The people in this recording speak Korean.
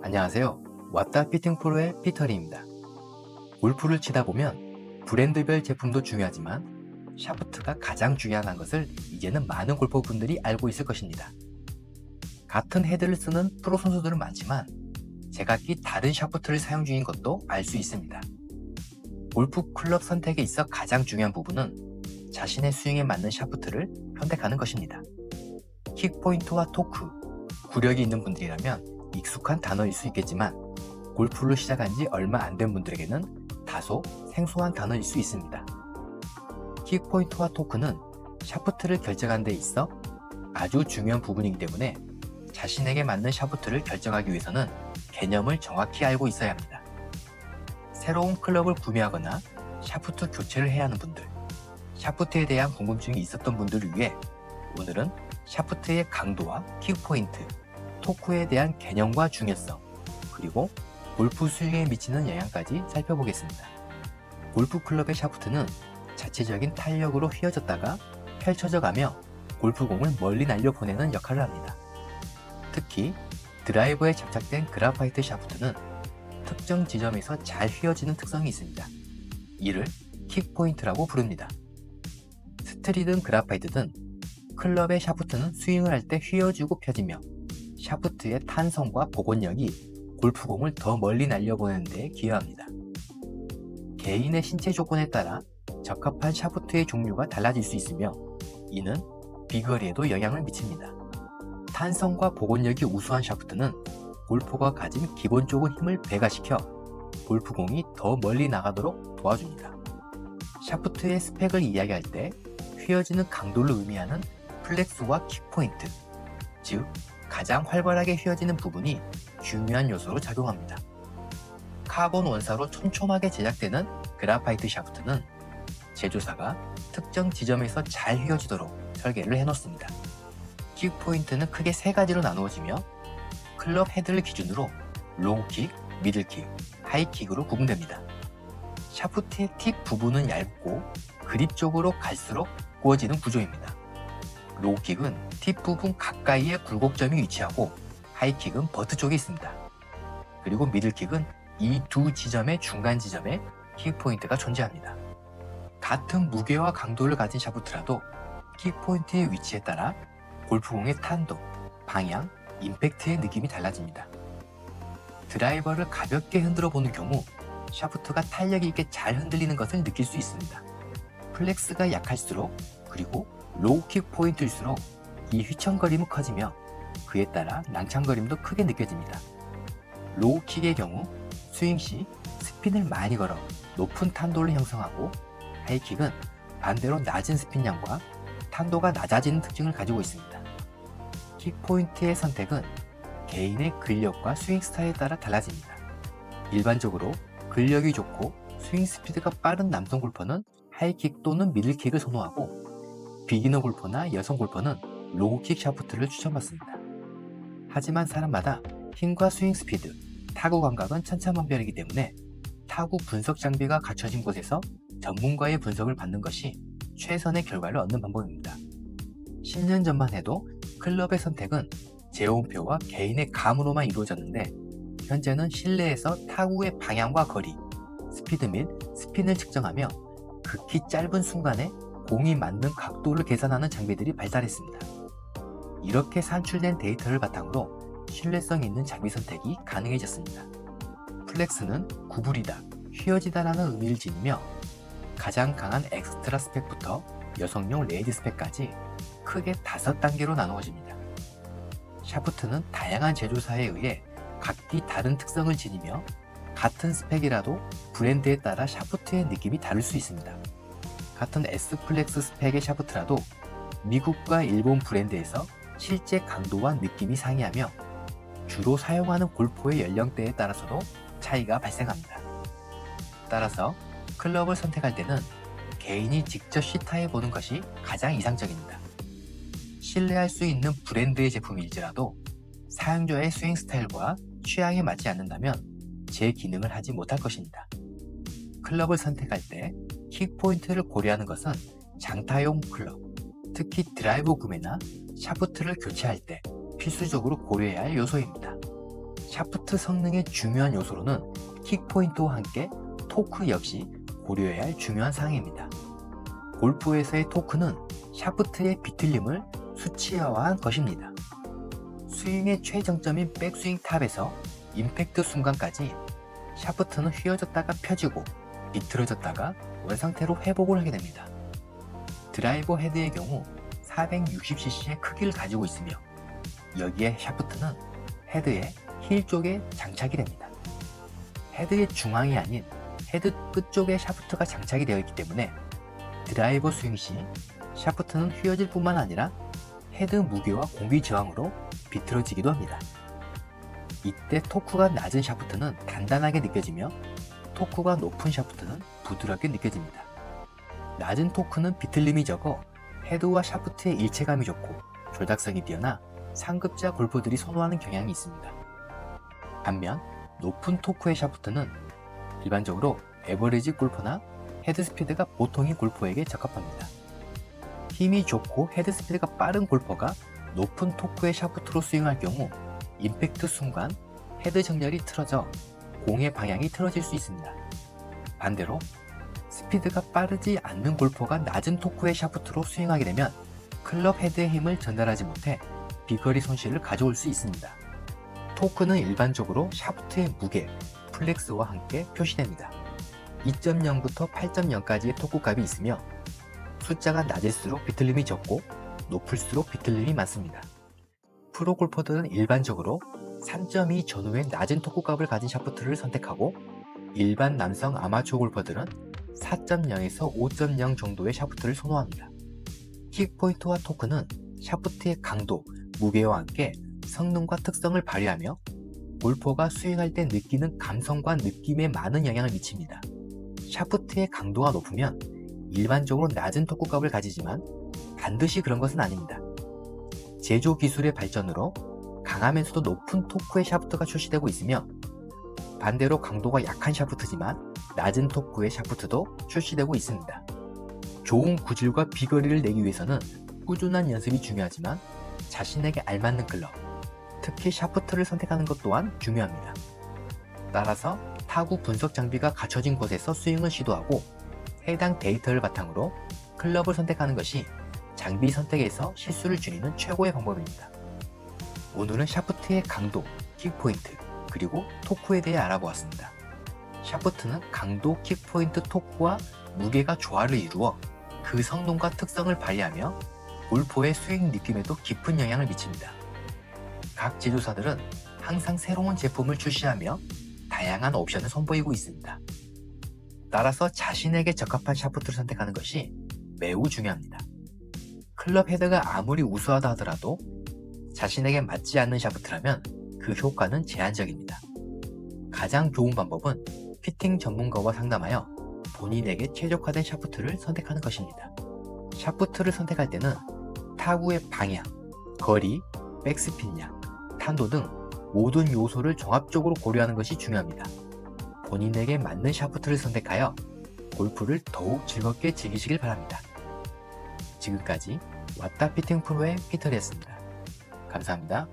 안녕하세요. 왔다 피팅 프로의 피터리입니다. 골프를 치다 보면 브랜드별 제품도 중요하지만 샤프트가 가장 중요한 것을 이제는 많은 골퍼분들이 알고 있을 것입니다. 같은 헤드를 쓰는 프로 선수들은 많지만 제각기 다른 샤프트를 사용 중인 것도 알 수 있습니다. 골프 클럽 선택에 있어 가장 중요한 부분은 자신의 스윙에 맞는 샤프트를 선택하는 것입니다. 킥포인트와 토크, 구력이 있는 분들이라면 익숙한 단어일 수 있겠지만 골프를 시작한 지 얼마 안 된 분들에게는 다소 생소한 단어일 수 있습니다. 킥포인트와 토크는 샤프트를 결정하는 데 있어 아주 중요한 부분이기 때문에 자신에게 맞는 샤프트를 결정하기 위해서는 개념을 정확히 알고 있어야 합니다. 새로운 클럽을 구매하거나 샤프트 교체를 해야 하는 분들, 샤프트에 대한 궁금증이 있었던 분들을 위해 오늘은 샤프트의 강도와 킥포인트, 토크에 대한 개념과 중요성, 그리고 골프 스윙에 미치는 영향까지 살펴보겠습니다. 골프 클럽의 샤프트는 자체적인 탄력으로 휘어졌다가 펼쳐져 가며 골프공을 멀리 날려보내는 역할을 합니다. 특히 드라이버에 장착된 그라파이트 샤프트는 특정 지점에서 잘 휘어지는 특성이 있습니다. 이를 킥포인트라고 부릅니다. 스트리든 그라파이트든 클럽의 샤프트는 스윙을 할 때 휘어지고 펴지며 샤프트의 탄성과 복원력이 골프공을 더 멀리 날려보내는 데 기여합니다. 개인의 신체 조건에 따라 적합한 샤프트의 종류가 달라질 수 있으며 이는 비거리에도 영향을 미칩니다. 탄성과 복원력이 우수한 샤프트는 골퍼가 가진 기본적인 힘을 배가시켜 골프공이 더 멀리 나가도록 도와줍니다. 샤프트의 스펙을 이야기할 때 휘어지는 강도를 의미하는 플렉스와 킥포인트, 즉 가장 활발하게 휘어지는 부분이 중요한 요소로 작용합니다. 카본 원사로 촘촘하게 제작되는 그라파이트 샤프트는 제조사가 특정 지점에서 잘 휘어지도록 설계를 해놓습니다. 킥포인트는 크게 세 가지로 나누어지며 클럽 헤드를 기준으로 로우킥, 미들킥, 하이킥으로 구분됩니다. 샤프트의 팁 부분은 얇고 그립 쪽으로 갈수록 구워지는 구조입니다. 로우킥은 팁 부분 가까이에 굴곡점이 위치하고 하이킥은 버트 쪽에 있습니다. 그리고 미들킥은 이 두 지점의 중간 지점에 킥포인트가 존재합니다. 같은 무게와 강도를 가진 샤프트라도 킥포인트의 위치에 따라 골프공의 탄도, 방향, 임팩트의 느낌이 달라집니다. 드라이버를 가볍게 흔들어 보는 경우 샤프트가 탄력 있게 잘 흔들리는 것을 느낄 수 있습니다. 플렉스가 약할수록 그리고 로우킥 포인트일수록 이 휘청거림은 커지며 그에 따라 낭창거림도 크게 느껴집니다. 로우킥의 경우 스윙 시 스핀을 많이 걸어 높은 탄도를 형성하고 하이킥은 반대로 낮은 스핀량과 탄도가 낮아지는 특징을 가지고 있습니다. 킥포인트의 선택은 개인의 근력과 스윙 스타일에 따라 달라집니다. 일반적으로 근력이 좋고 스윙 스피드가 빠른 남성 골퍼는 하이킥 또는 미들킥을 선호하고 비기너 골퍼나 여성 골퍼는 로우킥 샤프트를 추천받습니다. 하지만 사람마다 힘과 스윙 스피드, 타구 감각은 천차만별이기 때문에 타구 분석 장비가 갖춰진 곳에서 전문가의 분석을 받는 것이 최선의 결과를 얻는 방법입니다. 10년 전만 해도 클럽의 선택은 제온표와 개인의 감으로만 이루어졌는데 현재는 실내에서 타구의 방향과 거리, 스피드 및 스핀을 측정하며 극히 짧은 순간에 공이 맞는 각도를 계산하는 장비들이 발달했습니다. 이렇게 산출된 데이터를 바탕으로 신뢰성 있는 장비 선택이 가능해졌습니다. 플렉스는 구부리다, 휘어지다라는 의미를 지니며 가장 강한 엑스트라 스펙부터 여성용 레이디 스펙까지 크게 5단계로 나누어집니다. 샤프트는 다양한 제조사에 의해 각기 다른 특성을 지니며 같은 스펙이라도 브랜드에 따라 샤프트의 느낌이 다를 수 있습니다. 같은 S플렉스 스펙의 샤프트라도 미국과 일본 브랜드에서 실제 강도와 느낌이 상이하며 주로 사용하는 골퍼의 연령대에 따라서도 차이가 발생합니다. 따라서 클럽을 선택할 때는 개인이 직접 시타해 보는 것이 가장 이상적입니다. 신뢰할 수 있는 브랜드의 제품일지라도 사용자의 스윙 스타일과 취향에 맞지 않는다면 제 기능을 하지 못할 것입니다. 클럽을 선택할 때 킥포인트를 고려하는 것은 장타용 클럽, 특히 드라이버 구매나 샤프트를 교체할 때 필수적으로 고려해야 할 요소입니다. 샤프트 성능의 중요한 요소로는 킥포인트와 함께 토크 역시 고려해야 할 중요한 사항입니다. 골프에서의 토크는 샤프트의 비틀림을 수치화한 것입니다. 스윙의 최정점인 백스윙 탑에서 임팩트 순간까지 샤프트는 휘어졌다가 펴지고 비틀어졌다가 원상태로 회복을 하게 됩니다. 드라이버 헤드의 경우 460cc의 크기를 가지고 있으며 여기에 샤프트는 헤드의 힐 쪽에 장착이 됩니다. 헤드의 중앙이 아닌 헤드 끝쪽에 샤프트가 장착이 되어 있기 때문에 드라이버 스윙 시 샤프트는 휘어질 뿐만 아니라 헤드 무게와 공기 저항으로 비틀어지기도 합니다. 이때 토크가 낮은 샤프트는 단단하게 느껴지며 토크가 높은 샤프트는 부드럽게 느껴집니다. 낮은 토크는 비틀림이 적어 헤드와 샤프트의 일체감이 좋고 조작성이 뛰어나 상급자 골퍼들이 선호하는 경향이 있습니다. 반면 높은 토크의 샤프트는 일반적으로 에버리지 골퍼나 헤드스피드가 보통인 골퍼에게 적합합니다. 힘이 좋고 헤드스피드가 빠른 골퍼가 높은 토크의 샤프트로 스윙할 경우 임팩트 순간 헤드 정렬이 틀어져 공의 방향이 틀어질 수 있습니다. 반대로 스피드가 빠르지 않는 골퍼가 낮은 토크의 샤프트로 스윙하게 되면 클럽 헤드의 힘을 전달하지 못해 비거리 손실을 가져올 수 있습니다. 토크는 일반적으로 샤프트의 무게, 플렉스와 함께 표시됩니다. 2.0부터 8.0까지의 토크 값이 있으며 숫자가 낮을수록 비틀림이 적고 높을수록 비틀림이 많습니다. 프로 골퍼들은 일반적으로 3.2 전후의 낮은 토크 값을 가진 샤프트를 선택하고 일반 남성 아마추어 골퍼들은 4.0에서 5.0 정도의 샤프트를 선호합니다. 킥포인트와 토크는 샤프트의 강도, 무게와 함께 성능과 특성을 발휘하며 골퍼가 스윙할 때 느끼는 감성과 느낌에 많은 영향을 미칩니다. 샤프트의 강도가 높으면 일반적으로 낮은 토크 값을 가지지만 반드시 그런 것은 아닙니다. 제조 기술의 발전으로 강하면서도 높은 토크의 샤프트가 출시되고 있으며 반대로 강도가 약한 샤프트지만 낮은 토크의 샤프트도 출시되고 있습니다. 좋은 구질과 비거리를 내기 위해서는 꾸준한 연습이 중요하지만 자신에게 알맞는 클럽, 특히 샤프트를 선택하는 것 또한 중요합니다. 따라서 타구 분석 장비가 갖춰진 곳에서 스윙을 시도하고 해당 데이터를 바탕으로 클럽을 선택하는 것이 장비 선택에서 실수를 줄이는 최고의 방법입니다. 오늘은 샤프트의 강도, 킥포인트, 그리고 토크에 대해 알아보았습니다. 샤프트는 강도, 킥포인트, 토크와 무게가 조화를 이루어 그 성능과 특성을 발휘하며 골퍼의 스윙 느낌에도 깊은 영향을 미칩니다. 각 제조사들은 항상 새로운 제품을 출시하며 다양한 옵션을 선보이고 있습니다. 따라서 자신에게 적합한 샤프트를 선택하는 것이 매우 중요합니다. 클럽 헤드가 아무리 우수하다 하더라도 자신에게 맞지 않는 샤프트라면 그 효과는 제한적입니다. 가장 좋은 방법은 피팅 전문가와 상담하여 본인에게 최적화된 샤프트를 선택하는 것입니다. 샤프트를 선택할 때는 타구의 방향, 거리, 백스핀량, 탄도 등 모든 요소를 종합적으로 고려하는 것이 중요합니다. 본인에게 맞는 샤프트를 선택하여 골프를 더욱 즐겁게 즐기시길 바랍니다. 지금까지 왔다 피팅 프로의 피터리였습니다. 감사합니다.